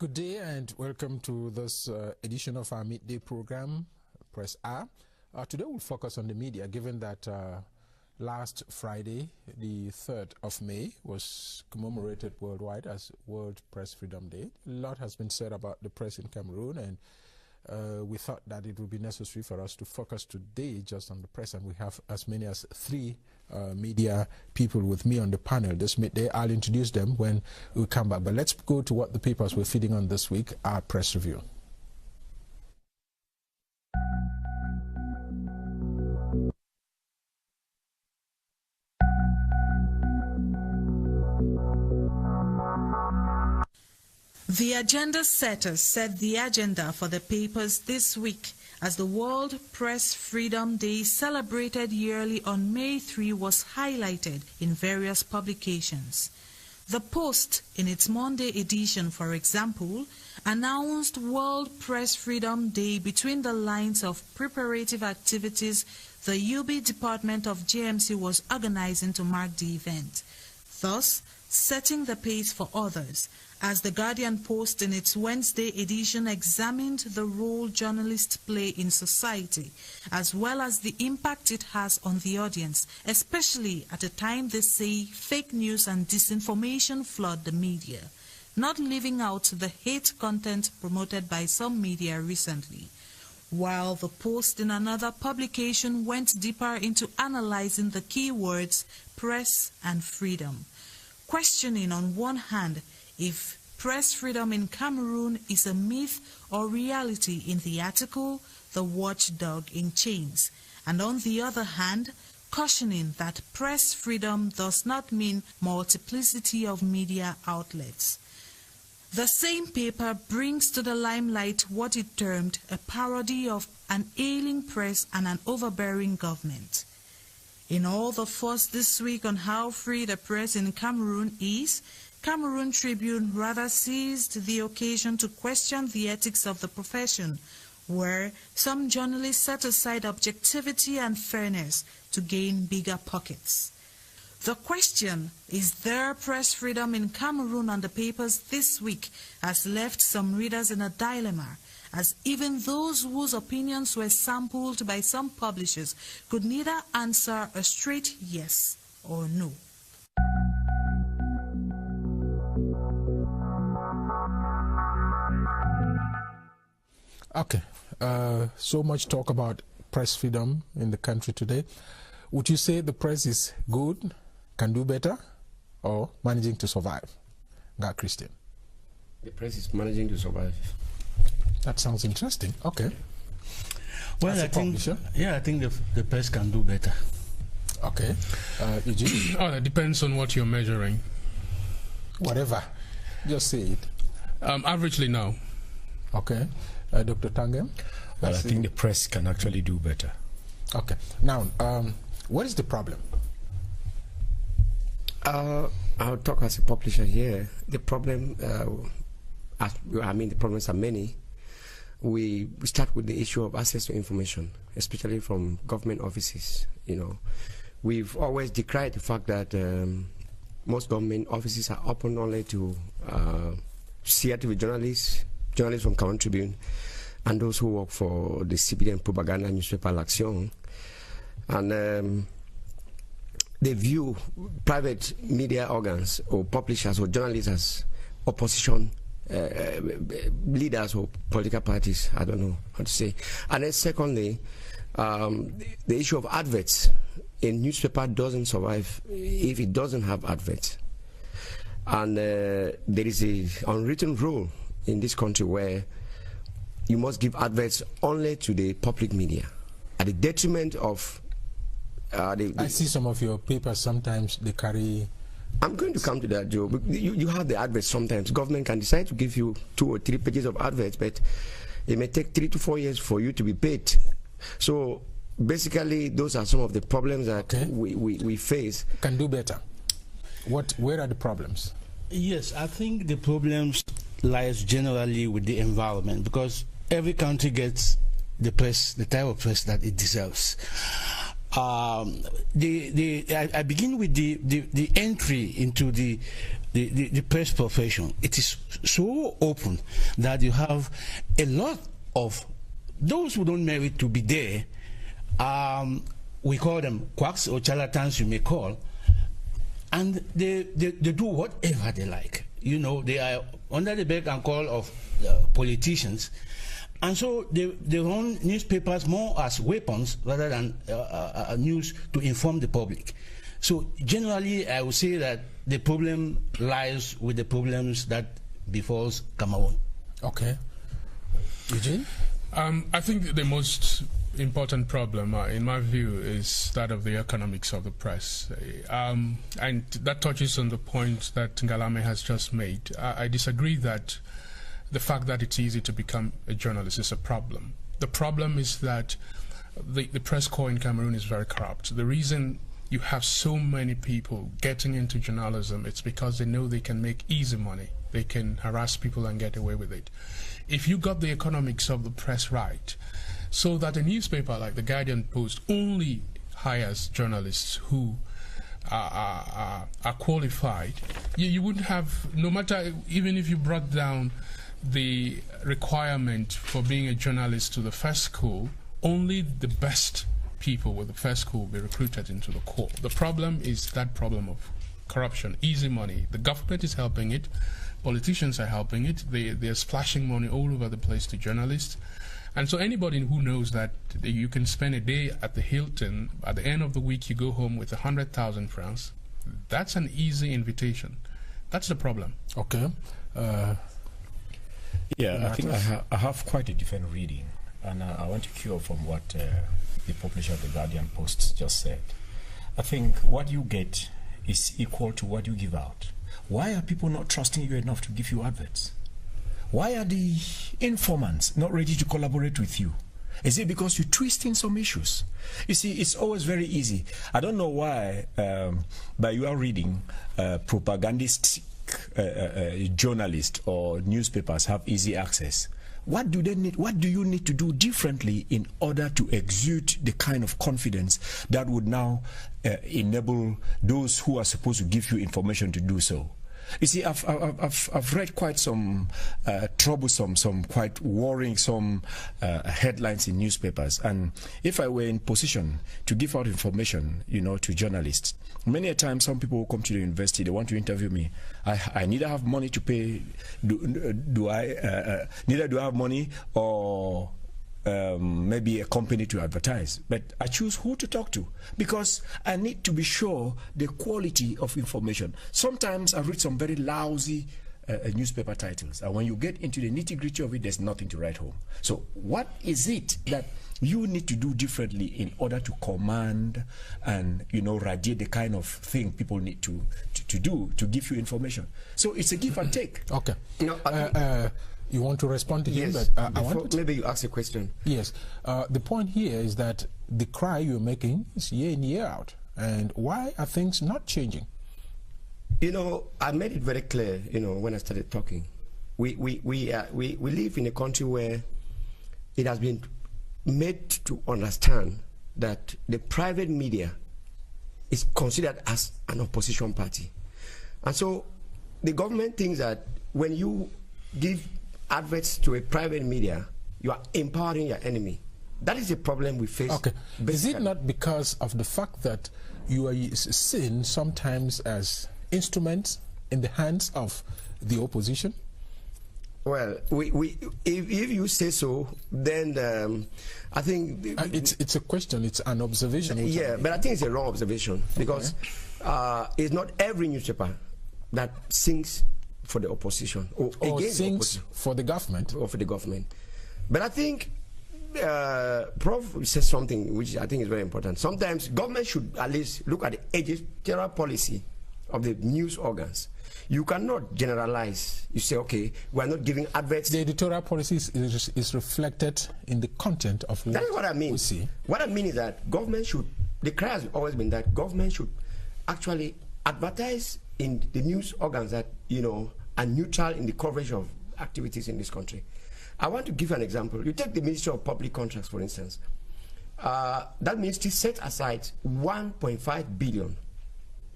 Good day and welcome to this edition of our midday program, Press R. Today we'll focus on the media, given that last Friday, the 3rd of May, was commemorated worldwide as World Press Freedom Day. A lot has been said about the press in Cameroon, and we thought that it would be necessary for us to focus today just on the press, and we have as many as 3 media people with me on the panel this midday. I'll introduce them when we come back, but let's go to what the papers were feeding on this week, our press review. The agenda setters set the agenda for the papers this week as the World Press Freedom Day, celebrated yearly on May 3, was highlighted in various publications. The Post, in its Monday edition, for example, announced World Press Freedom Day between the lines of preparative activities the UB Department of JMC was organizing to mark the event, thus setting the pace for others, as the Guardian Post in its Wednesday edition examined the role journalists play in society, as well as the impact it has on the audience, especially at a time they say fake news and disinformation flood the media, not leaving out the hate content promoted by some media recently. While the Post in another publication went deeper into analyzing the key words press and freedom, questioning on one hand if press freedom in Cameroon is a myth or reality in the article The Watchdog in Chains, and on the other hand, cautioning that press freedom does not mean multiplicity of media outlets. The same paper brings to the limelight what it termed a parody of an ailing press and an overbearing government. In all the fuss this week on how free the press in Cameroon is, Cameroon Tribune rather seized the occasion to question the ethics of the profession, where some journalists set aside objectivity and fairness to gain bigger pockets. The question, is there press freedom in Cameroon, on the papers this week has left some readers in a dilemma, as even those whose opinions were sampled by some publishers could neither answer a straight yes or no. Okay, so much talk about press freedom in the country today. Would you say the press is good, can do better, or managing to survive? God, Christian. The press is managing to survive. That sounds interesting. Okay. Well, I think the press can do better. Okay. Eugene? Oh, that depends on what you're measuring. Whatever. Just say it. Averagely, no. Okay. Dr. Tangem? Well, I think the press can actually do better. Okay. Now, what is the problem? I'll talk as a publisher here. The problem, the problems are many. We start with the issue of access to information, especially from government offices. You know, we've always decried the fact that most government offices are open only to CRTV journalists from Cameroon Tribune, and those who work for the CPD propaganda newspaper L'Action. And they view private media organs or publishers or journalists as opposition leaders or political parties. I don't know how to say. And then secondly, the issue of adverts. A newspaper doesn't survive if it doesn't have adverts. And there is an unwritten rule in this country where you must give adverts only to the public media at the detriment of I see some of your papers sometimes they carry. I'm going to come to that, Joe. You have the adverts sometimes. Government can decide to give you 2 or 3 pages of adverts, but it may take 3 to 4 years for you to be paid. So basically those are some of the problems that we face. Can do better. Where are the problems? Yes, I think the problems lies generally with the environment, because every country gets the press, the type of press that it deserves. I begin with the entry into the press profession. It is so open that you have a lot of those who don't merit to be there. We call them quacks or charlatans, you may call, and they do whatever they like. You know, they are under the beck and call of politicians, and so they run newspapers more as weapons rather than news to inform the public. So generally, I would say that the problem lies with the problems that befalls Cameroon. Okay. Eugene? I think the most important problem, in my view, is that of the economics of the press. And that touches on the point that Ngalame has just made. I disagree that the fact that it's easy to become a journalist is a problem. The problem is that the press corps in Cameroon is very corrupt. The reason you have so many people getting into journalism, it's because they know they can make easy money. They can harass people and get away with it. If you got the economics of the press right, so that a newspaper like the Guardian Post only hires journalists who are qualified, you wouldn't have, no matter, even if you brought down the requirement for being a journalist to the first school, only the best people with the first school will be recruited into the corps. The problem is that problem of corruption, easy money. The government is helping it, politicians are helping it, they're splashing money all over the place to journalists. And so anybody who knows that you can spend a day at the Hilton, at the end of the week you go home with 100,000 francs, that's an easy invitation. That's the problem. Okay. Yeah, I think I have quite a different reading, and I want to cue from what the publisher of the Guardian Post just said. I think what you get is equal to what you give out. Why are people not trusting you enough to give you adverts? Why are the informants not ready to collaborate with you? Is it because you twist in some issues? You see, it's always very easy. I don't know why, but you are reading propagandistic journalists or newspapers have easy access. What do they need? What do you need to do differently in order to exude the kind of confidence that would now enable those who are supposed to give you information to do so? You see, I've read quite some troublesome, some quite worrying, some headlines in newspapers, and if I were in position to give out information, you know, to journalists, many a time some people will come to the university, they want to interview me. I neither have money to pay, neither do I have money or maybe a company to advertise, but I choose who to talk to because I need to be sure the quality of information. Sometimes I read some very lousy newspaper titles, and when you get into the nitty-gritty of it, there's nothing to write home. So what is it that you need to do differently in order to command and, you know, radiate the kind of thing people need to do to give you information? So it's a give and take. Okay. No, you want to respond to him? Yes, but I want maybe you ask a question. Yes. The point here is that the cry you're making is year in, year out. And why are things not changing? You know, I made it very clear, you know, when I started talking. We live in a country where it has been made to understand that the private media is considered as an opposition party. And so the government thinks that when you give adverts to a private media, you are empowering your enemy. That is the problem we face. Okay. Basically. Is it not because of the fact that you are seen sometimes as instruments in the hands of the opposition? Well, if you say so, then I think it's a question. It's an observation. Yeah, but I think it's a wrong observation because it's not every newspaper that sings for the opposition or against sings opposition. For the government or for the government. But I think Prof says something which I think is very important. Sometimes government should at least look at the editorial policy of the news organs. You cannot generalize. You say, okay, we are not giving adverts. The editorial policy is reflected in the content of what That's what I mean. We see. What I mean is that government should, the cry has always been that government should actually advertise in the news organs that, you know, are neutral in the coverage of activities in this country. I want to give an example. You take the Ministry of Public Contracts, for instance. that means to set aside 1.5 billion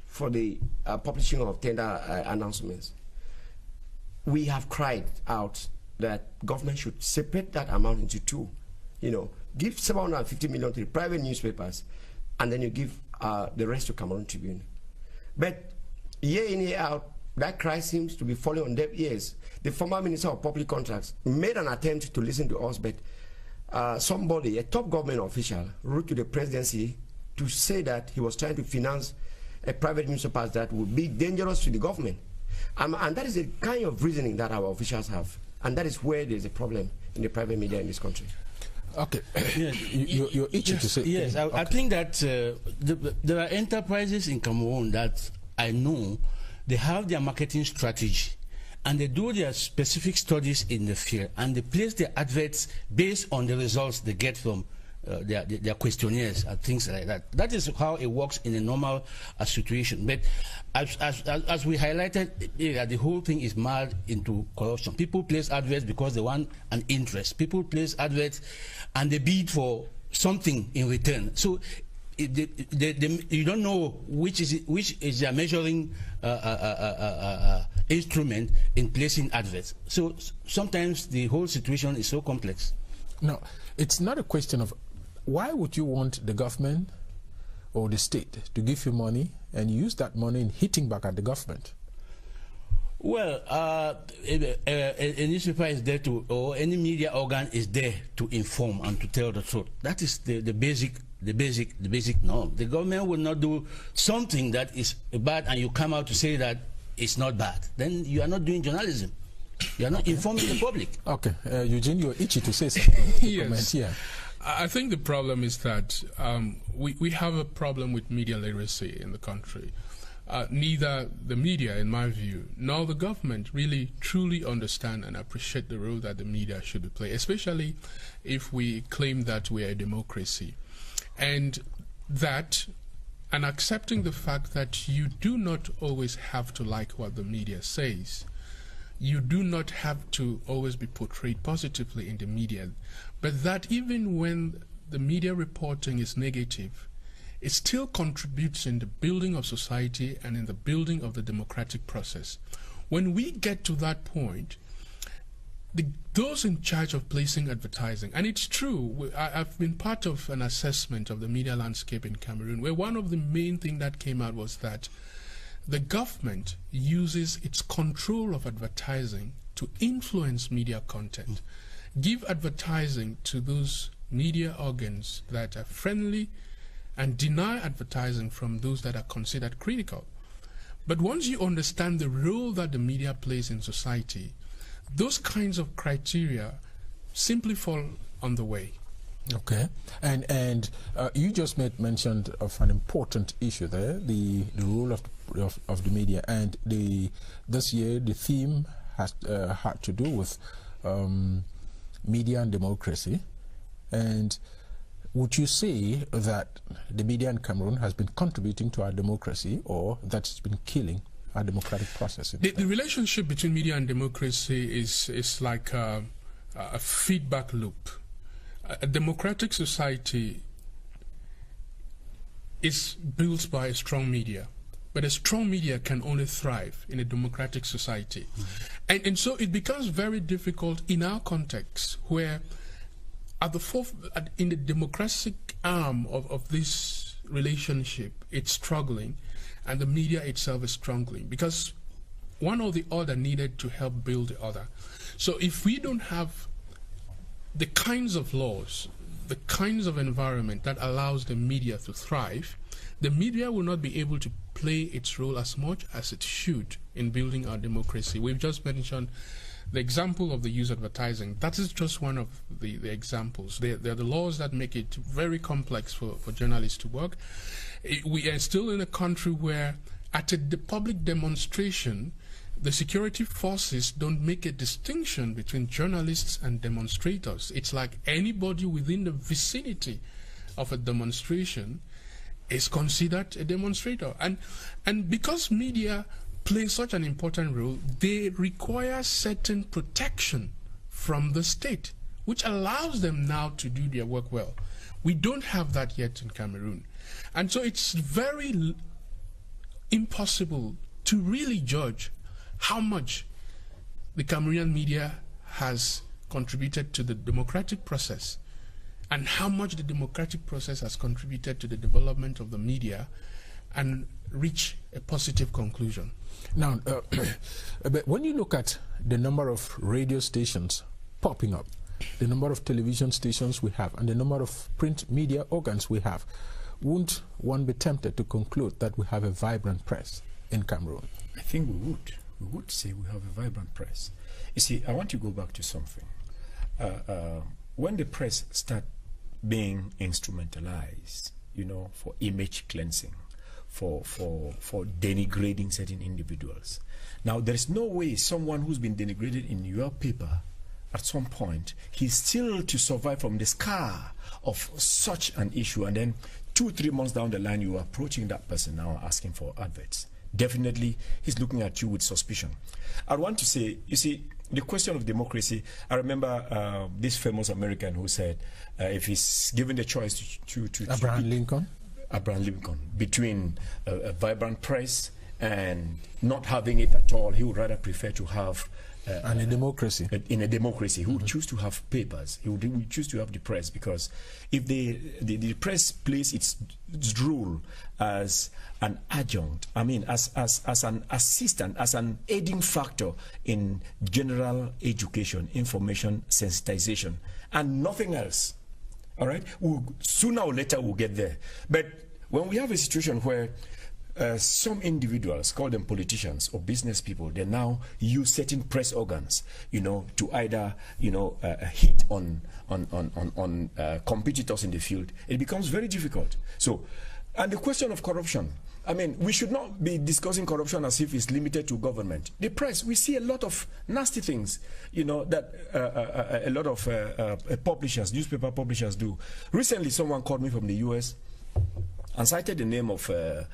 for the publishing of tender announcements. We have cried out that government should separate that amount into two. You know, give 750 million to the private newspapers, and then you give the rest to Cameroon Tribune. But year in, year out, that cry seems to be falling on deaf ears. The former Minister of Public Contracts made an attempt to listen to us, but somebody, a top government official, wrote to the presidency to say that he was trying to finance a private newspaper that would be dangerous to the government. And that is the kind of reasoning that our officials have. And that is where there's a problem in the private media in this country. Okay. You're itching to say. Yes, I think that there are enterprises in Cameroon that I know, they have their marketing strategy and they do their specific studies in the field and they place their adverts based on the results they get from their questionnaires and things like that. That is how it works in a normal situation. But as we highlighted, the whole thing is marred into corruption. People place adverts because they want an interest. People place adverts and they bid for something in return. So you don't know which is their measuring instrument in placing adverts. So sometimes the whole situation is so complex. No, it's not a question of why would you want the government or the state to give you money and use that money in hitting back at the government? Well, a newspaper is there to, or any media organ is there to inform and to tell the truth. That is the basic norm. The government will not do something that is bad and you come out to say that it's not bad. Then you are not doing journalism. You are not informing the public. Okay, Eugene, you're itchy to say something. Yes. Yeah. I think the problem is that we have a problem with media literacy in the country. Neither the media, in my view, nor the government really truly understand and appreciate the role that the media should be playing, especially if we claim that we are a democracy. And accepting the fact that you do not always have to like what the media says. You do not have to always be portrayed positively in the media, but that even when the media reporting is negative, it still contributes in the building of society and in the building of the democratic process. When we get to that point, those in charge of placing advertising, and it's true, I've been part of an assessment of the media landscape in Cameroon, where one of the main things that came out was that the government uses its control of advertising to influence media content, give advertising to those media organs that are friendly, and deny advertising from those that are considered critical. But once you understand the role that the media plays in society, those kinds of criteria simply fall on the way. Okay, and you just mentioned of an important issue there, the role of the media, and this year the theme has had to do with media and democracy. And would you say that the media in Cameroon has been contributing to our democracy, or that it's been killing our democratic process? The relationship between media and democracy is like a feedback loop. A democratic society is built by a strong media, but a strong media can only thrive in a democratic society. And so it becomes very difficult in our context, where in the democratic arm of this relationship, it's struggling, and the media itself is struggling, because one or the other needed to help build the other. So if we don't have the kinds of laws, the kinds of environment that allows the media to thrive, the media will not be able to play its role as much as it should in building our democracy. We've just mentioned the example of the use of advertising. That is just one of the examples. They're the laws that make it very complex for journalists to work. We are still in a country where at the public demonstration, the security forces don't make a distinction between journalists and demonstrators. It's like anybody within the vicinity of a demonstration is considered a demonstrator. And because media play such an important role, they require certain protection from the state, which allows them now to do their work well. We don't have that yet in Cameroon. And so it's very impossible to really judge how much the Cameroonian media has contributed to the democratic process and how much the democratic process has contributed to the development of the media and reach a positive conclusion. Now, but when you look at the number of radio stations popping up, the number of television stations we have, and the number of print media organs we have, wouldn't one be tempted to conclude that we have a vibrant press in Cameroon? I think we would. We would say we have a vibrant press. You see, I want to go back to something. When the press start being instrumentalized, you know, for image cleansing, for denigrating certain individuals. Now, there is no way someone who's been denigrated in your paper, at some point, he's still to survive from the scar of such an issue, and then 2-3 months down the line, you are approaching that person now asking for adverts. Definitely, he's looking at you with suspicion. I want to say, you see, the question of democracy, I remember this famous American who said, if he's given the choice to Abraham Lincoln? Abraham Lincoln, between a vibrant press and not having it at all, he would rather prefer to have and a democracy. In a democracy, he would choose to have papers. He would choose to have the press, because if the press plays its role as an adjunct, I mean, as an assistant, as an aiding factor in general education, information sensitization, and nothing else. All right, sooner or later we'll get there. But when we have a situation where some individuals, call them politicians or business people, they now use certain press organs, you know, to either, you know, hit on competitors in the field, it becomes very difficult. So, and the question of corruption, I mean, we should not be discussing corruption as if it's limited to government. The press, we see a lot of nasty things, you know, that a lot of publishers, newspaper publishers do. Recently, someone called me from the US and cited the name of a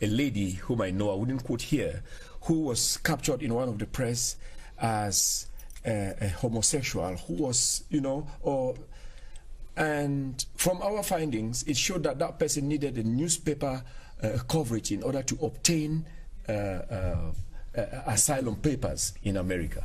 lady whom I know, I wouldn't quote here, who was captured in one of the press as a homosexual, who was, you know, and from our findings, it showed that that person needed a newspaper coverage in order to obtain asylum papers in America.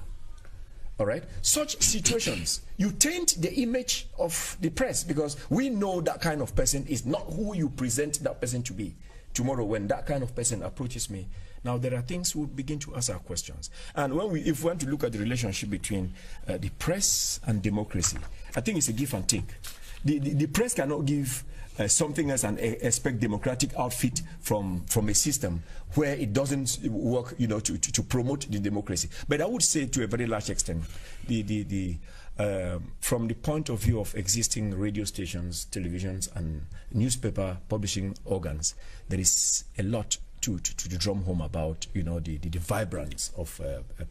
All right? Such situations, you taint the image of the press, because we know that kind of person is not who you present that person to be. Tomorrow, when that kind of person approaches me, now there are things we'll begin to ask our questions. And if we want to look at the relationship between the press and democracy, I think it's a give and take. The press cannot give something else and expect democratic outfit from a system where it doesn't work, you know, to promote the democracy. But I would say, to a very large extent, from the point of view of existing radio stations, televisions, and newspaper publishing organs, there is a lot to drum home about, you know, the vibrance of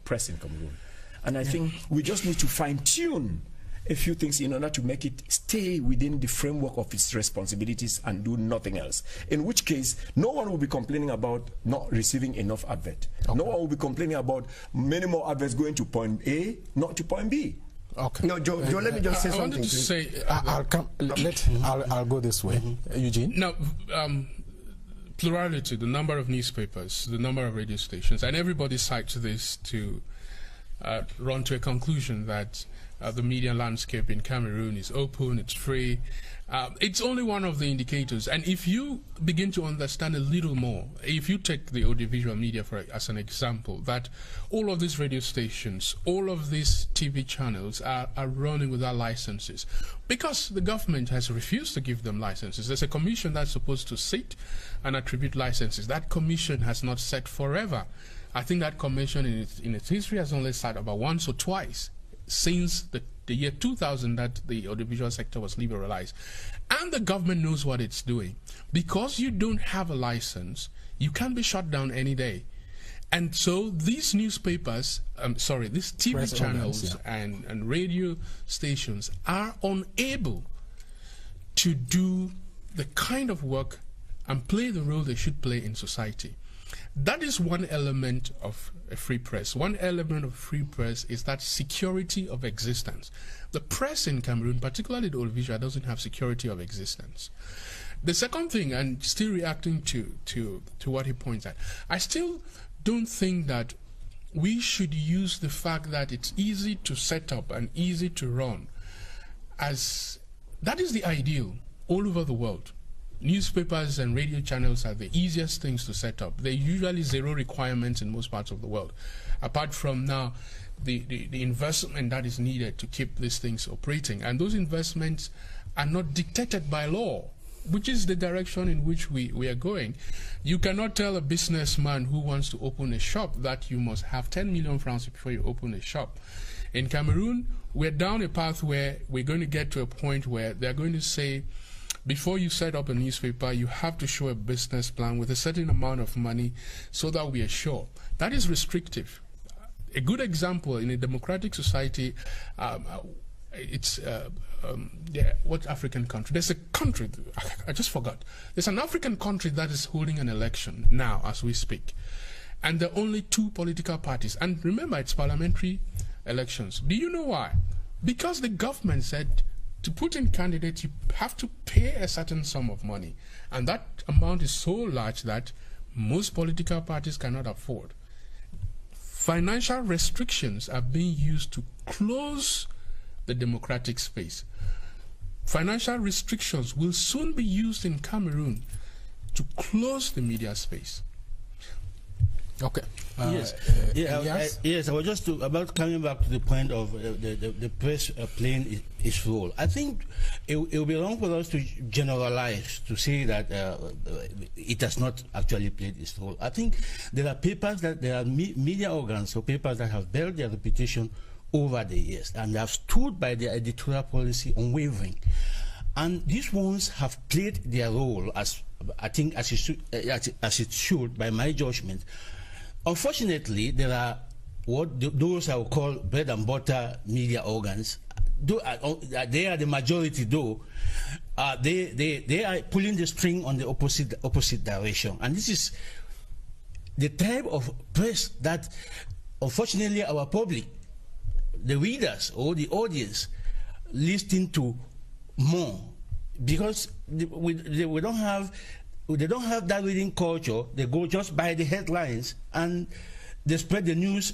press in Cameroon. And I think we just need to fine-tune a few things in order to make it stay within the framework of its responsibilities and do nothing else. In which case, no one will be complaining about not receiving enough advert. Okay. No one will be complaining about many more adverts going to point A, not to point B. Okay. No, Joe, let me just say something. I wanted to say, I'll go this way. Eugene? Now, plurality, the number of newspapers, the number of radio stations, and everybody cites this to run to a conclusion that the media landscape in Cameroon is open, it's free. It's only one of the indicators. And if you begin to understand a little more, if you take the audiovisual media as an example, that all of these radio stations, all of these TV channels are running without licenses because the government has refused to give them licenses. There's a commission that's supposed to sit and attribute licenses. That commission has not sat forever. I think that commission in its history has only sat about once or twice since the year 2000 that the audiovisual sector was liberalized. And the government knows what it's doing. Because you don't have a license, you can be shut down any day. And so these newspapers, these TV channels and radio stations are unable to do the kind of work and play the role they should play in society. That is one element of a free press. One element of free press is that security of existence. The press in Cameroon, particularly the audiovisual, doesn't have security of existence. The second thing, and still reacting to what he points at, I still don't think that we should use the fact that it's easy to set up and easy to run as that is the ideal all over the world. Newspapers and radio channels are the easiest things to set up. They're usually zero requirements in most parts of the world, apart from now the investment that is needed to keep these things operating. And those investments are not dictated by law, which is the direction in which we are going. You cannot tell a businessman who wants to open a shop that you must have 10 million francs before you open a shop. In Cameroon, we're down a path where we're going to get to a point where they're going to say, before you set up a newspaper, you have to show a business plan with a certain amount of money so that we are sure. That is restrictive. A good example in a democratic society, what African country? There's a country, I just forgot. There's an African country that is holding an election now as we speak. And there are only 2 political parties. And remember, it's parliamentary elections. Do you know why? Because the government said to put in candidates, you have to pay a certain sum of money. And that amount is so large that most political parties cannot afford. Financial restrictions are being used to close the democratic space. Financial restrictions will soon be used in Cameroon to close the media space. Okay. Yes, I was just about coming back to the point of the press playing its role. I think it will be wrong for us to generalize to say that it has not actually played its role. I think there are papers there are media organs or papers that have built their reputation over the years and they have stood by their editorial policy unwavering. And these ones have played their role as I think as it should by my judgment. Unfortunately, there are those I would call bread and butter media organs. They are the majority, though. They are pulling the string on the opposite direction, and this is the type of press that, unfortunately, our public, the readers or the audience, listen to more because we don't have. They don't have that reading culture. They go just by the headlines and they spread the news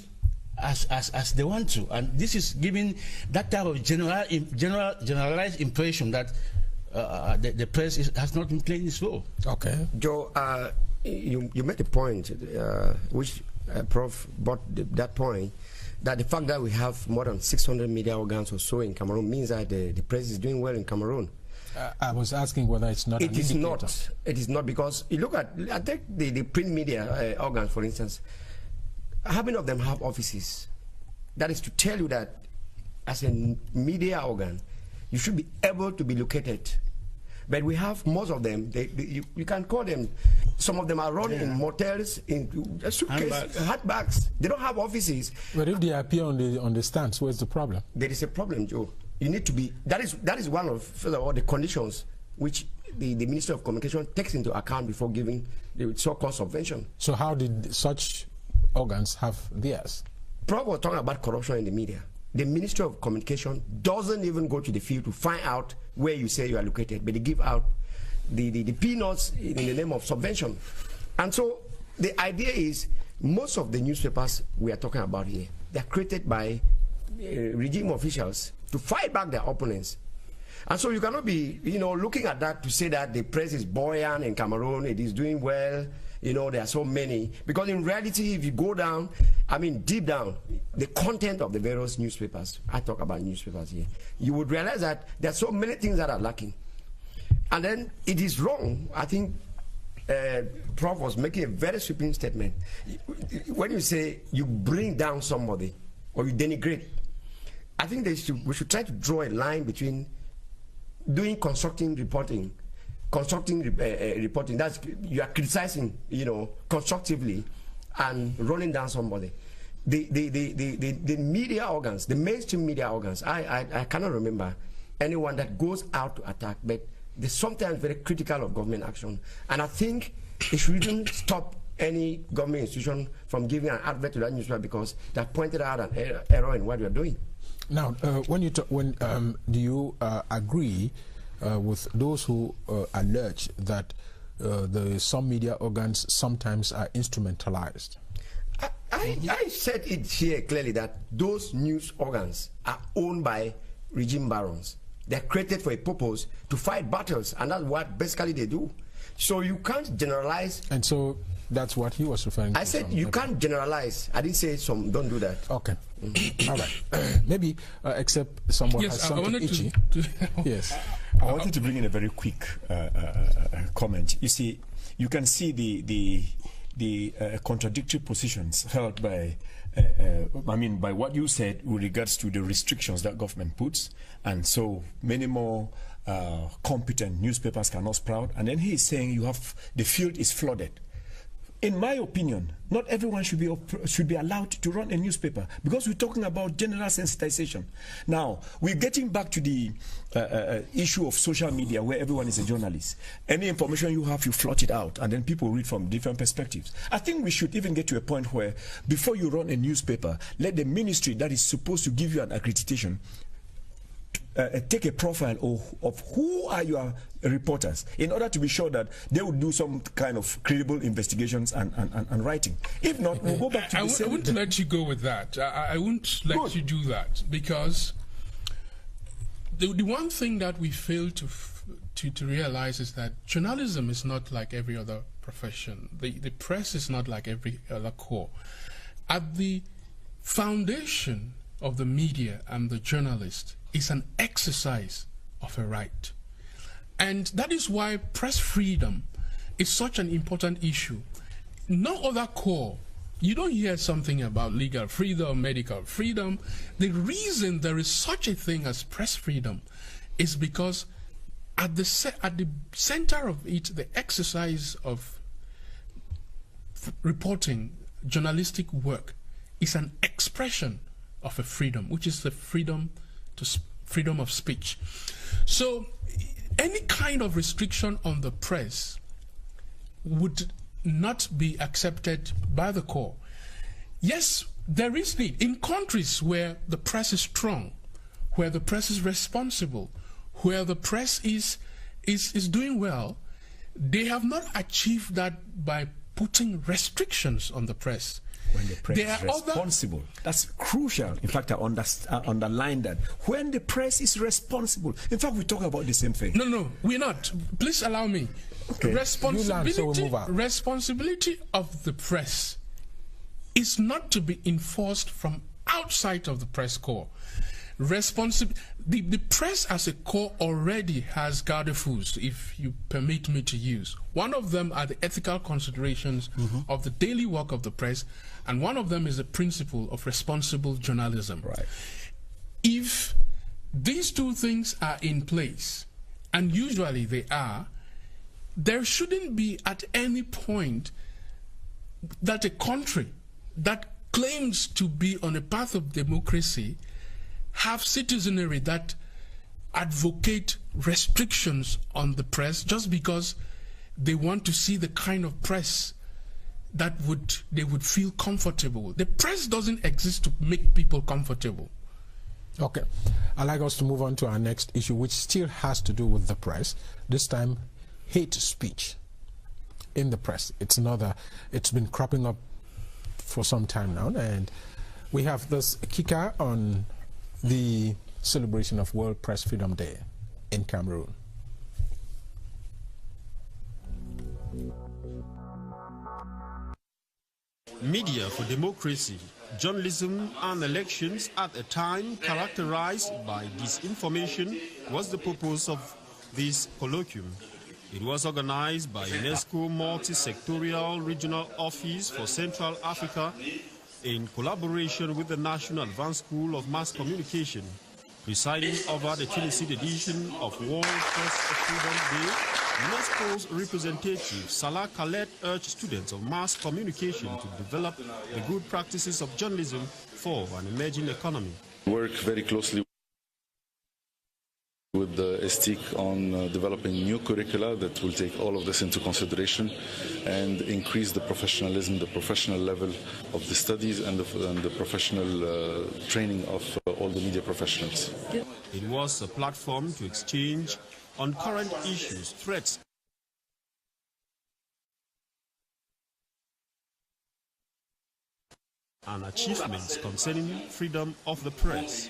as they want to. And this is giving that type of generalized impression that the press has not been playing its role. Okay. Joe, you made a point, which Prof brought that point, that the fact that we have more than 600 media organs or so in Cameroon means that the press is doing well in Cameroon. I was asking whether it's not. It is not. It is not, because you look at, I take the print media organs, for instance. How many of them have offices? That is to tell you that as a media organ, you should be able to be located. But we have most of them. You can call them. Some of them are run in motels, in suitcases, handbags. They don't have offices. But if they appear on the stands, where's the problem? There is a problem, Joe. You need to be. That is one of, first of all, the conditions which the Ministry of Communication takes into account before giving the so-called subvention. So how did such organs have theirs? Prof was talking about corruption in the media. The Ministry of Communication doesn't even go to the field to find out where you say you are located, but they give out the peanuts in the name of subvention. And so the idea is most of the newspapers we are talking about here, they're created by regime officials to fight back their opponents. And so you cannot be, looking at that to say that the press is buoyant in Cameroon, it is doing well, there are so many. Because in reality, if you go down, deep down, the content of the various newspapers, I talk about newspapers here, you would realize that there are so many things that are lacking. And then it is wrong. I think Prof was making a very sweeping statement. When you say you bring down somebody or you denigrate, I think we should try to draw a line between doing constructing reporting. That's you are criticizing, constructively, and rolling down somebody. The media organs, the mainstream media organs, I cannot remember anyone that goes out to attack, but they're sometimes very critical of government action. And I think it shouldn't stop any government institution from giving an advert to that newspaper because they have pointed out an error in what you are doing. Now, do you agree with those who allege that some media organs sometimes are instrumentalized? I said it here clearly that those news organs are owned by regime barons. They're created for a purpose to fight battles, and that's what basically they do. So you can't generalize. And so that's what he was referring to. I said you can't generalize. I didn't say some don't do that. Okay. All right. Maybe except someone has something itchy. Yes. I wanted to bring in a very quick comment. You see, you can see the contradictory positions held by by what you said with regards to the restrictions that government puts, and so many more competent newspapers cannot sprout, and then he is saying the field is flooded. In my opinion, not everyone should be allowed to run a newspaper, because we're talking about general sensitization. Now, we're getting back to the issue of social media, where everyone is a journalist. Any information you have, you float it out, and then people read from different perspectives. I think we should even get to a point where, before you run a newspaper, let the ministry that is supposed to give you an accreditation take a profile of who are your reporters, in order to be sure that they will do some kind of credible investigations and writing. If not, we'll go back to I wouldn't let you go with that. I wouldn't let you do that, because the one thing that we fail to realize is that journalism is not like every other profession. The press is not like every other corps. At the foundation of the media and the journalist is an exercise of a right. And that is why press freedom is such an important issue. No other corps, you don't hear something about legal freedom, medical freedom. The reason there is such a thing as press freedom is because at the center of it, the exercise of reporting, journalistic work, is an expression of a freedom, which is the freedom of speech. So any kind of restriction on the press would not be accepted by the corps. Yes, there is need. In countries where the press is strong, where the press is responsible, where the press is doing well, they have not achieved that by putting restrictions on the press. When the press is responsible, that's crucial. In fact, I underline that. When the press is responsible. In fact, we talk about the same thing. No, we're not. Please allow me. Okay. Responsibility of the press is not to be enforced from outside of the press corps. The press as a corps already has garde-fous, if you permit me to use. One of them are the ethical considerations of the daily work of the press, and one of them is the principle of responsible journalism. Right. If these two things are in place, and usually they are, there shouldn't be at any point that a country that claims to be on a path of democracy have citizenry that advocate restrictions on the press just because they want to see the kind of press that they would feel comfortable. The press doesn't exist to make people comfortable. Okay. I'd like us to move on to our next issue, which still has to do with the press. This time, hate speech in the press. It's been cropping up for some time now, and we have this kicker on the celebration of World Press Freedom Day in Cameroon. Media for democracy, journalism and elections at a time characterized by disinformation was the purpose of this colloquium. It was organized by UNESCO Multi-Sectorial Regional Office for Central Africa in collaboration with the National Advanced School of Mass Communication. Presiding over the 26th edition of World Press Freedom Day, UNESCO's representative Salah Khaled urged students of mass communication to develop the good practices of journalism for an emerging economy. Work very closely with with a stick on developing new curricula that will take all of this into consideration and increase the professionalism, the professional level of the studies and the professional training of all the media professionals. It was a platform to exchange on current issues, threats, and achievements concerning freedom of the press,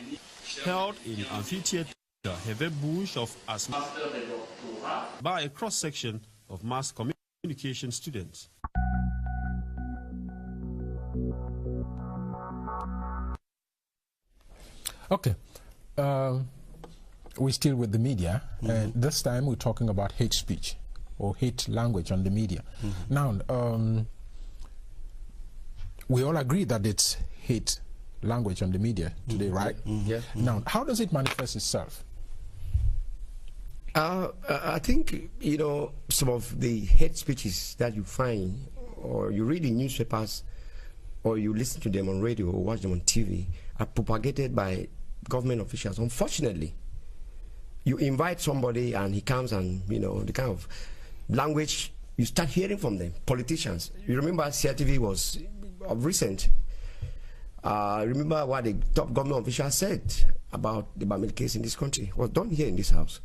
held in Amphitheatre Hervé Bush of Asma by a cross-section of mass communication students. Okay. We're still with the media, and this time we're talking about hate speech or hate language on the media. Now, we all agree that it's hate language on the media today, right? Yeah. Now, how does it manifest itself? I think, you know, some of the hate speeches that you find, or you read in newspapers, or you listen to them on radio or watch them on TV, are propagated by government officials. Unfortunately, you invite somebody and he comes and, you know, the kind of language you start hearing from them, politicians. You remember CRTV was of recent. Remember what the top government official said about the Bamil case in this country was done here in this house.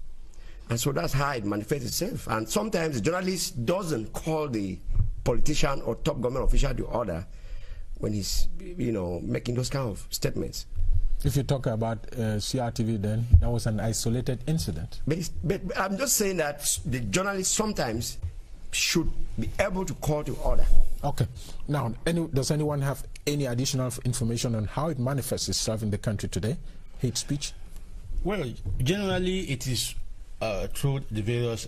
And so that's how it manifests itself. And sometimes the journalist doesn't call the politician or top government official to order when he's, you know, making those kind of statements. If you talk about CRTV, then that was an isolated incident. But I'm just saying that the journalist sometimes should be able to call to order. Okay. Now, does anyone have any additional information on how it manifests itself in the country today, hate speech? Well, generally it is through the various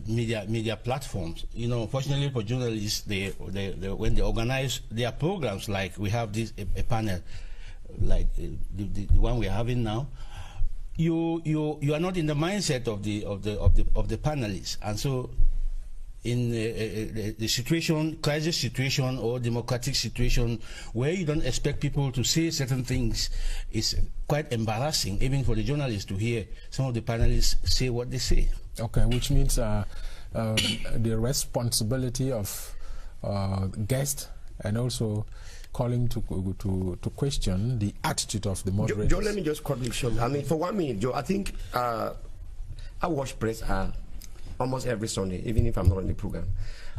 media platforms. You know, fortunately for journalists, they when they organize their programs, like we have this a panel, like the one we're having now, you are not in the mindset of the panelists, and so in the situation, crisis situation or democratic situation where you don't expect people to say certain things, is quite embarrassing even for the journalists to hear some of the panelists say what they say. Okay, which means the responsibility of guests and also calling to question the attitude of the moderators. Joe, let me just cut this short. I mean, for 1 minute, Joe, I think I watch press almost every Sunday, even if I'm not on the program,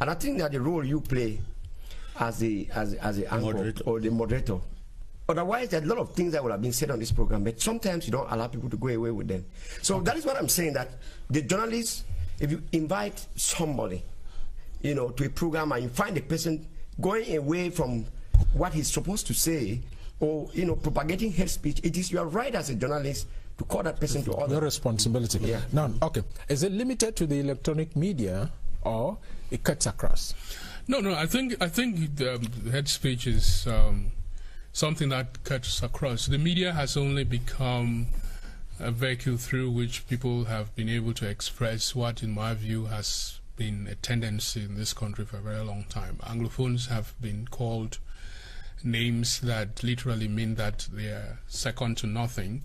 and I think that the role you play as the anchor moderator or the moderator. Otherwise, there are a lot of things that would have been said on this program, but sometimes you don't allow people to go away with them. So that is what I'm saying, that the journalists, if you invite somebody, you know, to a program and you find a person going away from what he's supposed to say, or, you know, propagating hate speech, it is your right as a journalist to call that person to order. Your responsibility. Yeah. Now, okay, is it limited to the electronic media or it cuts across? No, I think the hate speech is something that cuts across. The media has only become a vehicle through which people have been able to express what, in my view, has been a tendency in this country for a very long time. Anglophones have been called names that literally mean that they are second to nothing.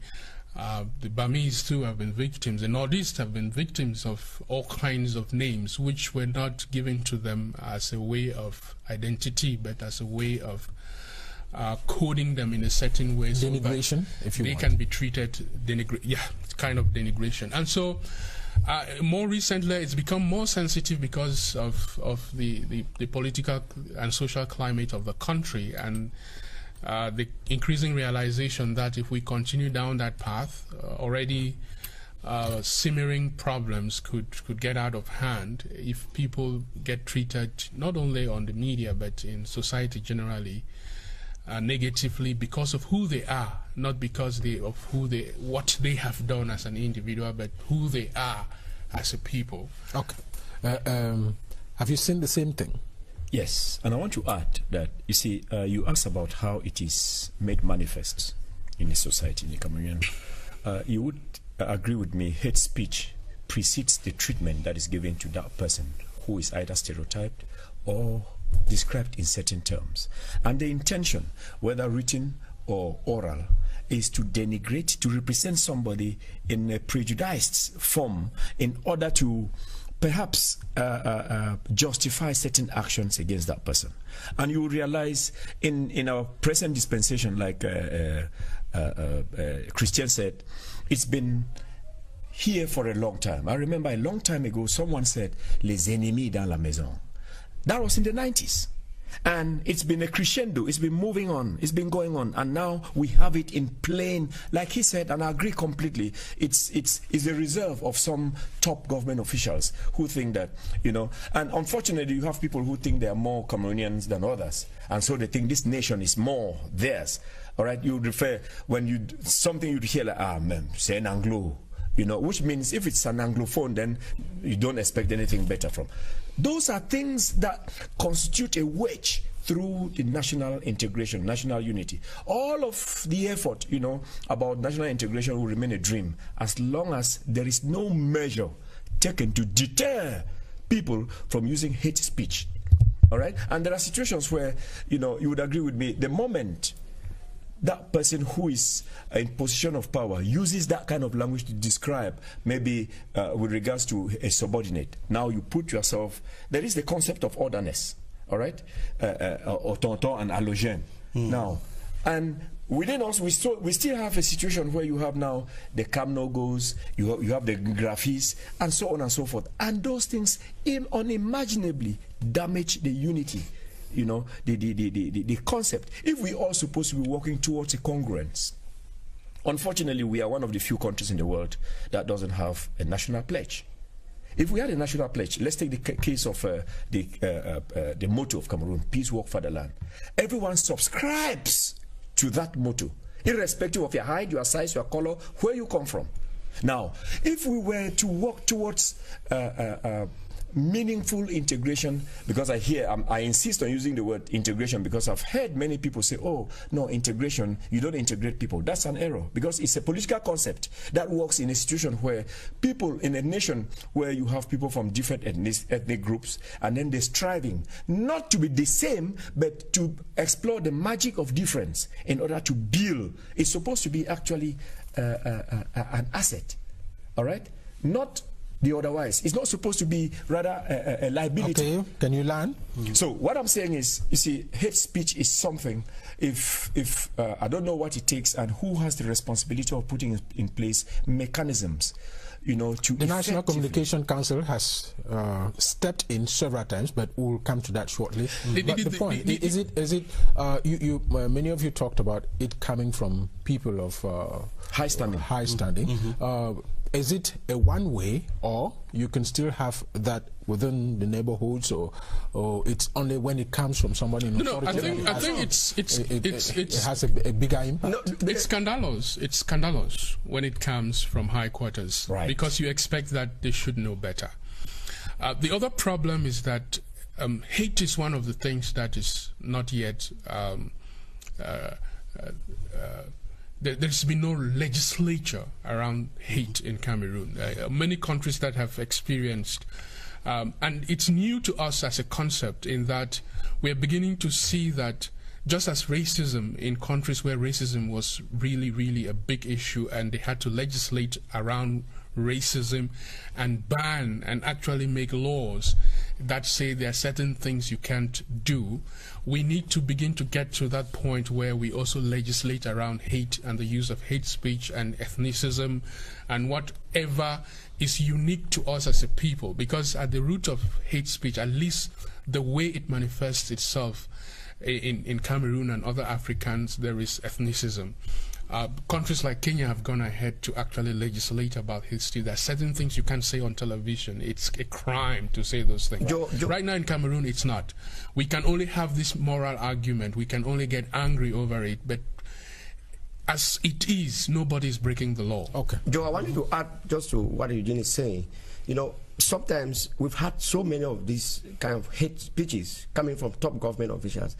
The Burmese too have been victims. The Northeast have been victims of all kinds of names which were not given to them as a way of identity, but as a way of coding them in a certain way, so denigration, if you they want. can be treated kind of denigration. And so more recently it's become more sensitive because of the political and social climate of the country, and the increasing realization that if we continue down that path, already simmering problems could get out of hand if people get treated not only on the media but in society generally negatively because of who they are, not because of what they have done as an individual, but who they are as a people. Okay. Have you seen the same thing? Yes, and I want to add that, you see, you asked about how it is made manifest in a society, in the Cameroon. You would agree with me, hate speech precedes the treatment that is given to that person who is either stereotyped or described in certain terms. And the intention, whether written or oral, is to denigrate, to represent somebody in a prejudiced form in order to perhaps justify certain actions against that person. And you realize in our present dispensation, like Christian said, it's been here for a long time. I remember a long time ago, someone said, les ennemis dans la maison. That was in the 90s. And it's been a crescendo, it's been moving on, it's been going on, and now we have it in plain, like he said, and I agree completely, it's a reserve of some top government officials who think that, you know, and unfortunately you have people who think they are more Cameroonians than others, and so they think this nation is more theirs. All right, you refer, when you, something you'd hear like, ah man, c'est an Anglo, you know, which means if it's an Anglophone, then you don't expect anything better from. Those are things that constitute a wedge through the national integration, national unity. All of the effort, you know, about national integration will remain a dream as long as there is no measure taken to deter people from using hate speech. All right? And there are situations where, you know, you would agree with me, the moment that person who is in position of power uses that kind of language to describe, maybe with regards to a subordinate, now you put yourself, there is the concept of orderness, all right, or tonton and allogène. Now, and within us, we still have a situation where you have now the CAMEROON, you have the graphies, and so on and so forth, and those things unimaginably damage the unity. You know, the concept. If we are supposed to be working towards a congruence, unfortunately, we are one of the few countries in the world that doesn't have a national pledge. If we had a national pledge, let's take the case of the motto of Cameroon, peace, work, fatherland. Everyone subscribes to that motto, irrespective of your height, your size, your color, where you come from. Now, if we were to work towards meaningful integration, because I insist on using the word integration because I've heard many people say, oh, no, integration, you don't integrate people. That's an error, because it's a political concept that works in a situation where people in a nation where you have people from different ethnic groups, and then they're striving not to be the same, but to explore the magic of difference in order to build. It's supposed to be actually an asset, all right? Not the otherwise. It's not supposed to be rather a liability. Okay, can you learn? So what I'm saying is, you see, hate speech is something, if I don't know what it takes and who has the responsibility of putting in place mechanisms, you know, to the National Communication Council has stepped in several times, but we'll come to that shortly. But the point is it many of you talked about it coming from people of high standing. Is it a one-way, or you can still have that within the neighborhoods, or it's only when it comes from somebody in authority? No, I think it has a bigger impact. No, it's scandalous. It's scandalous when it comes from high quarters, right? Because you expect that they should know better. The other problem is that hate is one of the things that is not yet. There's been no legislature around hate in Cameroon. Many countries that have experienced, and it's new to us as a concept in that we're beginning to see that just as racism in countries where racism was really, really a big issue and they had to legislate around racism and ban and actually make laws that say there are certain things you can't do, we need to begin to get to that point where we also legislate around hate and the use of hate speech and ethnicism and whatever is unique to us as a people, because at the root of hate speech, at least the way it manifests itself in Cameroon and other Africans, there is ethnicism. Countries like Kenya have gone ahead to actually legislate about history. There are certain things you can't say on television. It's a crime to say those things. Right now in Cameroon, it's not. We can only have this moral argument. We can only get angry over it. But as it is, nobody is breaking the law. Okay. Joe, I wanted to add just to what Eugene is saying. You know, sometimes we've had so many of these kind of hate speeches coming from top government officials.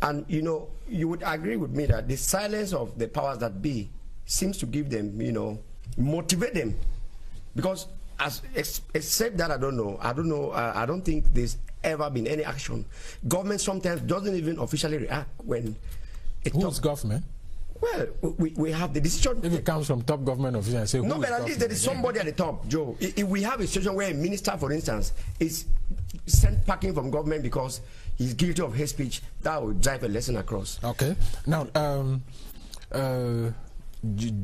And, you know, you would agree with me that the silence of the powers that be seems to give them, you know, motivate them. Because except that I don't think there's ever been any action. Government sometimes doesn't even officially react when it Who's government? Well, we have the decision. If it comes from top government officials, and say, no, but at least there is somebody at the top, Joe. If we have a situation where a minister, for instance, is sent packing from government because he's guilty of hate speech, that will drive a lesson across. Okay. Now,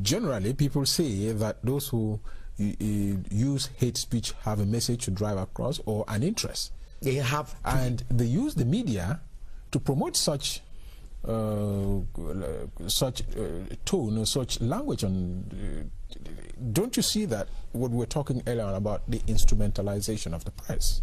generally, people say that those who use hate speech have a message to drive across or an interest. They have, and they use the media to promote such tone or such language. Don't you see that what we were talking earlier on about the instrumentalization of the press?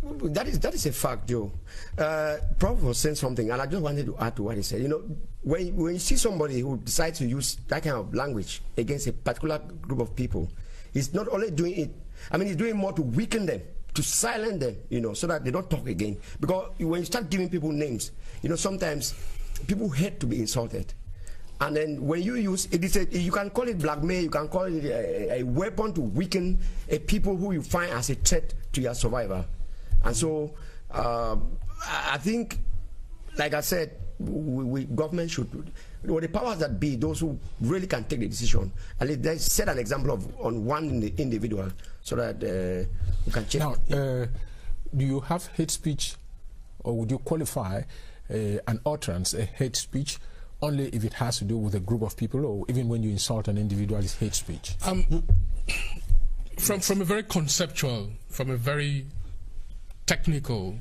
That is a fact, Joe. Prof was saying something, and I just wanted to add to what he said. You know, when you see somebody who decides to use that kind of language against a particular group of people, he's not only doing it, I mean, he's doing more to weaken them, to silence them, you know, so that they don't talk again. Because when you start giving people names, you know, sometimes people hate to be insulted. And then when you use it, you can call it blackmail, you can call it a weapon to weaken a people who you find as a threat to your survival. And so I think, like I said, government should, or the powers that be, those who really can take the decision, at least they set an example on one individual so that we can check. Now, do you have hate speech, or would you qualify an utterance, a hate speech, only if it has to do with a group of people, or even when you insult an individual, is hate speech? From a very conceptual, from a very technical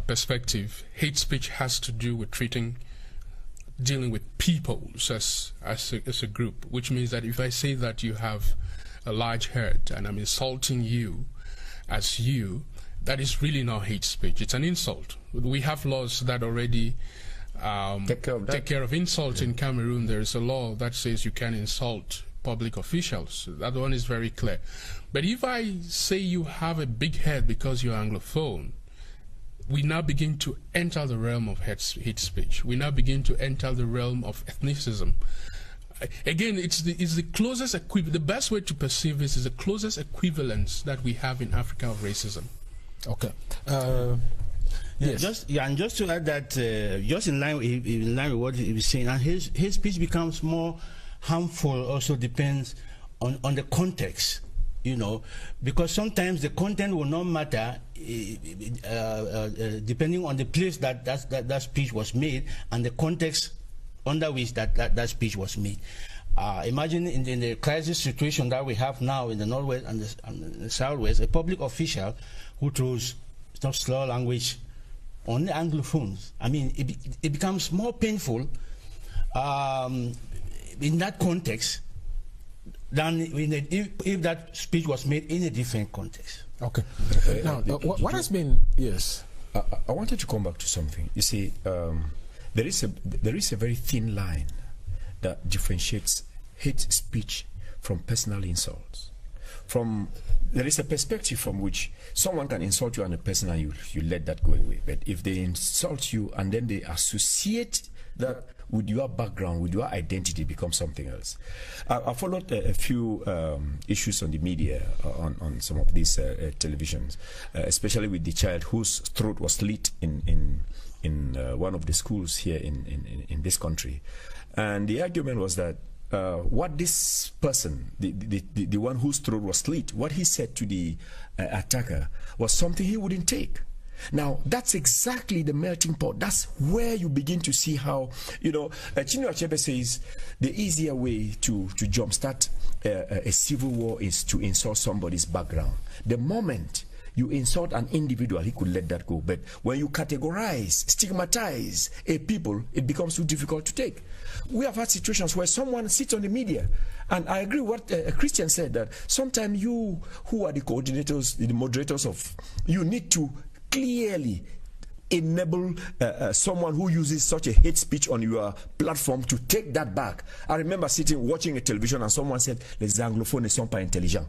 perspective, hate speech has to do with dealing with peoples as a group, which means that if I say that you have a large herd and I'm insulting you as you, that is really not hate speech. It's an insult. We have laws that already take care of insult. In Cameroon. There is a law that says you can insult public officials. That one is very clear. But if I say you have a big head because you're Anglophone, we now begin to enter the realm of hate speech. We now begin to enter the realm of ethnicism. Again, it's the closest equivalent. The best way to perceive this is the closest equivalence that we have in Africa of racism. Okay. Yes. And just to add that, just in line with what he was saying, and his speech becomes more harmful. Also depends on the context. You know, because sometimes the content will not matter depending on the place that speech was made and the context under which that speech was made. Imagine in the crisis situation that we have now in the Northwest and the Southwest, a public official who throws slur language on the Anglophones. I mean, it becomes more painful in that context than if that speech was made in a different context. Okay. Now, what has been, yes. I wanted to come back to something. You see, there is a very thin line that differentiates hate speech from personal insults. There is a perspective from which someone can insult you on a person and you let that go away. But if they insult you and then they associate that with your background, with your identity, becomes something else. I followed a few issues on the media on some of these televisions, especially with the child whose throat was slit in one of the schools here in this country. And the argument was that what this person, the one whose throat was slit, what he said to the attacker was something he wouldn't take. Now, that's exactly the melting pot. That's where you begin to see how, you know, Chinua Achebe says the easier way to jumpstart a civil war is to insult somebody's background. The moment you insult an individual, he could let that go. But when you categorize, stigmatize a people, it becomes too difficult to take. We have had situations where someone sits on the media, and I agree with what a Christian said, that sometimes you, who are the coordinators, the moderators of, you need to clearly enable someone who uses such a hate speech on your platform to take that back. I remember watching a television and someone said, les anglophones ne sont pas intelligents.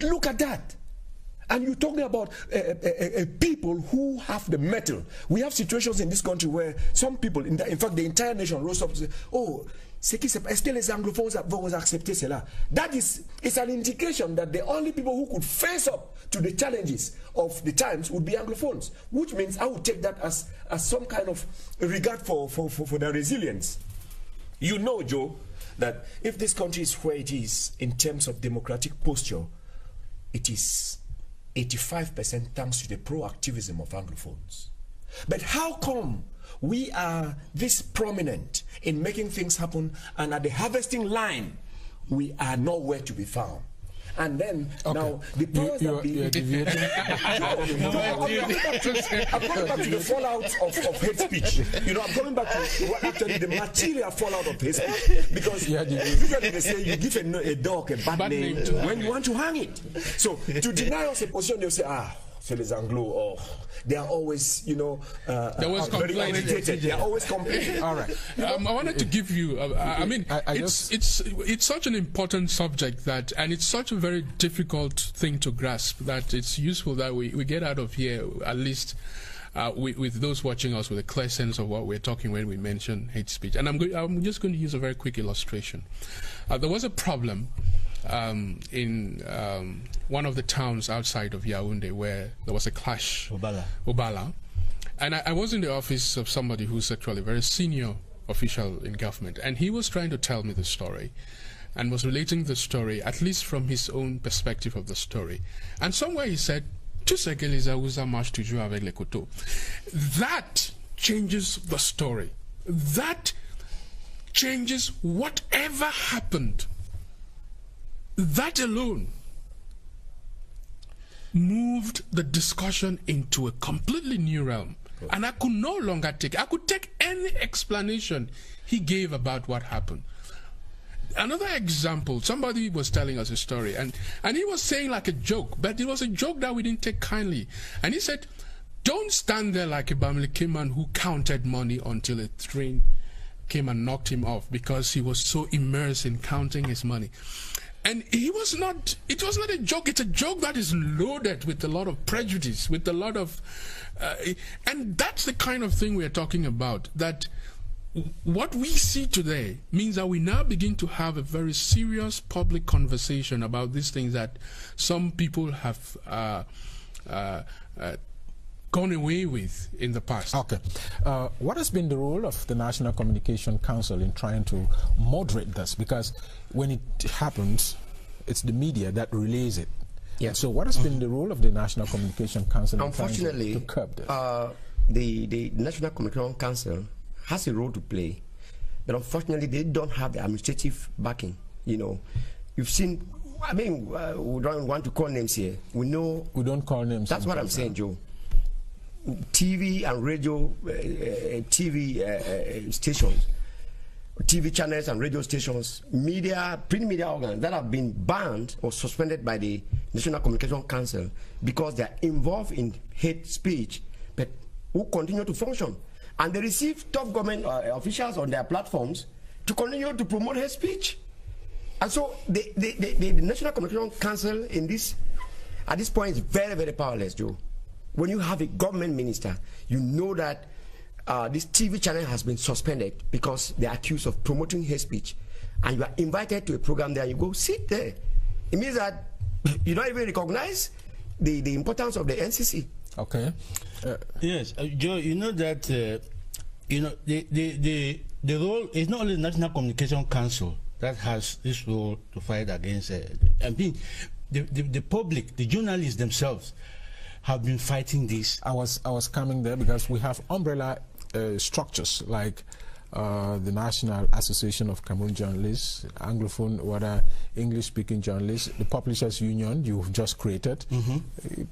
Look at that. And you're talking about people who have the metal. We have situations in this country where some people, in fact, the entire nation rose up to say, oh, est-ce que les anglophones vont accepter cela? That is, it's an indication that the only people who could face up to the challenges of the times would be anglophones, which means I would take that as some kind of regard for their resilience. You know, Joe, that if this country is where it is in terms of democratic posture, it is 85% thanks to the proactivism of anglophones. But how come we are this prominent in making things happen, and at the harvesting line, we are nowhere to be found? And then now the powers that be. I'm coming back to the fallout of hate speech. You know, I'm coming back to what actually the material fallout of hate speech, because usually they say you give a dog a bad name when you want to hang it. So to deny us a position, they'll say, c'est les Anglo, or they are always, you know, very agitated. They are always complaining. All right. I wanted to give you, I mean, it's such an important subject that, and it's such a very difficult thing to grasp, that it's useful that we get out of here, at least with those watching us, with a clear sense of what we're talking when we mention hate speech. And I'm just going to use a very quick illustration. There was a problem in one of the towns outside of Yaoundé where there was a clash. Obala. And I was in the office of somebody who's actually a very senior official in government, and he was trying to tell me the story and was relating the story, at least from his own perspective of the story. And somewhere he said, that changes the story. That changes whatever happened. That alone moved the discussion into a completely new realm. And I could no longer I could take any explanation he gave about what happened. Another example, somebody was telling us a story, and he was saying like a joke, but it was a joke that we didn't take kindly. And he said, don't stand there like a Bamileke man who counted money until a train came and knocked him off because he was so immersed in counting his money. And it was not a joke. It's a joke that is loaded with a lot of prejudice, with a lot of, and that's the kind of thing we're talking about. That what we see today means that we now begin to have a very serious public conversation about these things that some people have gone away with in the past. Okay. What has been the role of the National Communication Council in trying to moderate this? Because when it happens, it's the media that relays it. Yeah. So what has been the role of the National Communication Council in trying to curb this? The National Communication Council has a role to play, but unfortunately they don't have the administrative backing. You know, you've seen, I mean, we don't want to call names here. We know. We don't call names. That's what I'm saying, Joe. TV and radio, stations, TV channels and radio stations, media, print media organs that have been banned or suspended by the National Communication Council because they are involved in hate speech, but who continue to function. And they receive top government officials on their platforms to continue to promote hate speech. And so the National Communication Council at this point is very, very powerless, Joe. When you have a government minister, you know that this TV channel has been suspended because they are accused of promoting hate speech, and you are invited to a program there, you go sit there. It means that you don't even recognize the importance of the NCC. Okay. Yes, Joe, you know that you know the role is not only the National Communication Council that has this role to fight against. I mean, the public, the journalists themselves, have been fighting this. I was coming there because we have umbrella structures like the National Association of Cameroon Journalists, Anglophone, whether English-speaking journalists, the Publishers Union you've just created,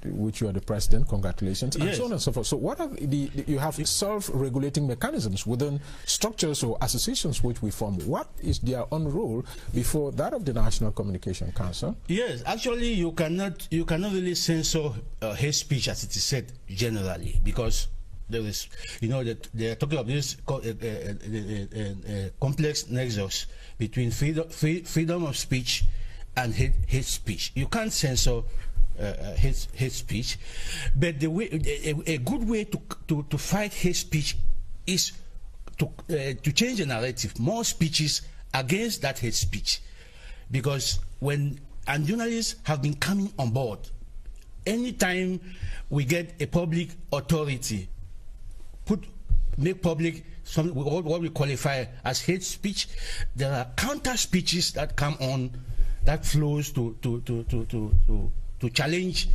which you are the president, congratulations, and so on and so forth. So what are you have self-regulating mechanisms within structures or associations which we form. What is their own role before that of the National Communication Council? Yes, actually you cannot really censor hate speech as it is said generally, because there is, you know, that they are talking about this complex nexus between freedom of speech and hate speech. You can't censor hate speech. But the way, a good way to fight hate speech is to change the narrative, more speeches against that hate speech. Because and journalists have been coming on board. Anytime we get a public authority make public what we qualify as hate speech, there are counter speeches that come on that flows to challenge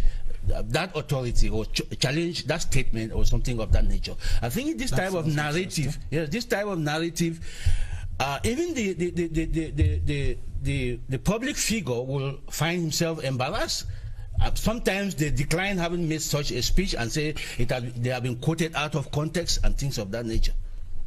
that authority or challenge that statement or something of that nature. I think this type of narrative, this type of narrative, even the public figure will find himself embarrassed. Sometimes they decline having made such a speech and say they have been quoted out of context and things of that nature.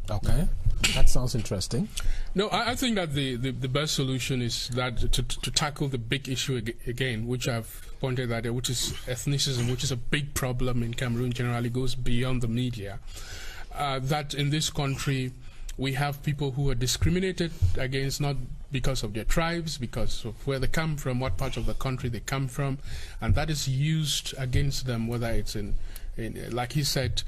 Okay, that sounds interesting. No, I think that the best solution is that to tackle the big issue again, which I've pointed out, which is ethnicism, which is a big problem in Cameroon, generally goes beyond the media. That in this country we have people who are discriminated against, not because of their tribes, because of where they come from, what part of the country they come from, and that is used against them, whether it's like he said,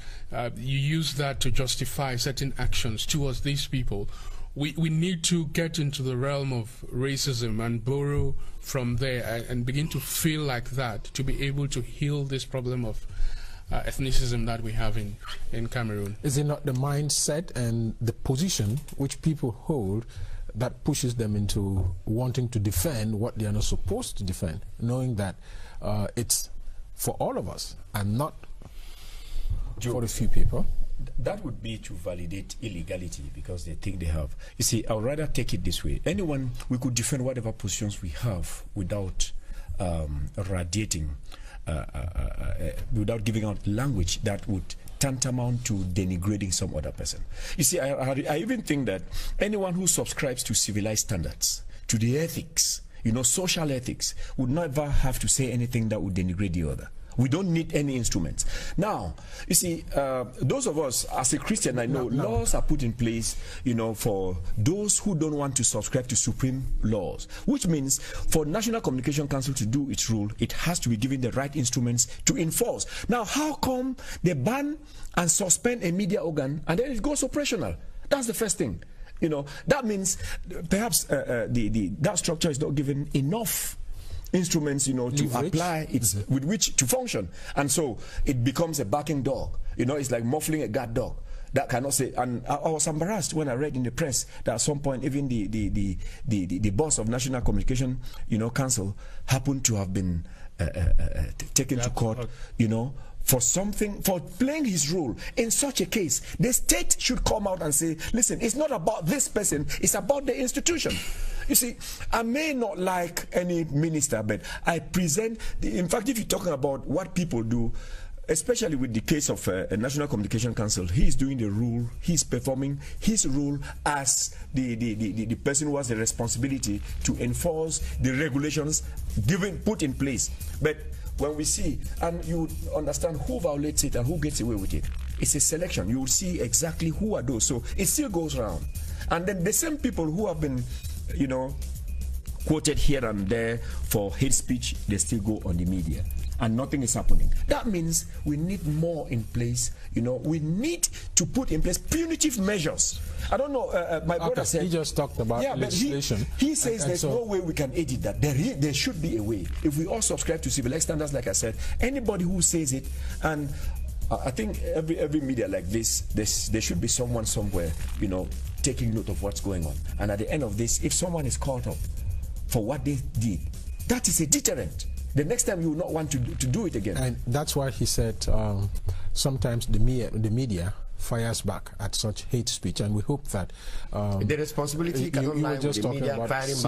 you use that to justify certain actions towards these people. We need to get into the realm of racism and borrow from there and begin to feel like that to be able to heal this problem of ethnicism that we have in Cameroon. Is it not the mindset and the position which people hold that pushes them into wanting to defend what they are not supposed to defend, knowing that it's for all of us and not for a few people? That would be to validate illegality because they think they have. You see, I would rather take it this way. Anyone, we could defend whatever positions we have without radiating, without giving out language that would tantamount to denigrating some other person. You see, I even think that anyone who subscribes to civilized standards, to the ethics, social ethics, would never have to say anything that would denigrate the other. We don't need any instruments. Now, you see, those of us, as a Christian, I know laws are put in place, for those who don't want to subscribe to supreme laws, which means for National Communication Council to do its role, it has to be given the right instruments to enforce. Now, how come they ban and suspend a media organ and then it goes operational? That's the first thing. That means perhaps that structure is not given enough instruments, to apply it with which to function, and so it becomes a barking dog. It's like muffling a guard dog that cannot say. And I was embarrassed when I read in the press that at some point even the boss of National Communication, Council happened to have been taken to court, for playing his role. In such a case, the state should come out and say, listen, it's not about this person, it's about the institution. You see, I may not like any minister, but I present, in fact, if you're talking about what people do, especially with the case of a National Communication Council, he's doing the rule, he's performing his role as the person who has the responsibility to enforce the regulations put in place. But when we see, and you understand who violates it and who gets away with it, it's a selection. You will see exactly who are those. So it still goes around. And then the same people who have been, quoted here and there for hate speech, they still go on the media and nothing is happening. That means we need more in place. We need to put in place punitive measures. I don't know, my brother said... He just talked about legislation. He says there's no way we can edit that. There should be a way. If we all subscribe to civilized standards, like I said, anybody who says it, and I think every media like this, there should be someone somewhere, taking note of what's going on. And at the end of this, if someone is caught up for what they did, that is a deterrent. The next time you will not want to do it again. And that's why he said sometimes the media fires back at such hate speech, and we hope that the responsibility cannot lie with the media firing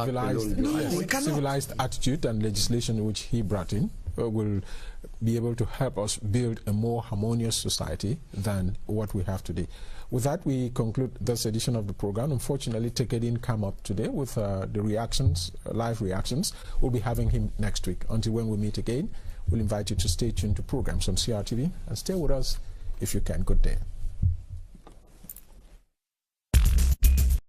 back. Civilized attitude and legislation which he brought in will be able to help us build a more harmonious society than what we have today. With that, we conclude this edition of the program. Unfortunately, Teke didn't come up today with the reactions, live reactions. We'll be having him next week. Until when we meet again, we'll invite you to stay tuned to programs on CRTV and stay with us if you can. Good day.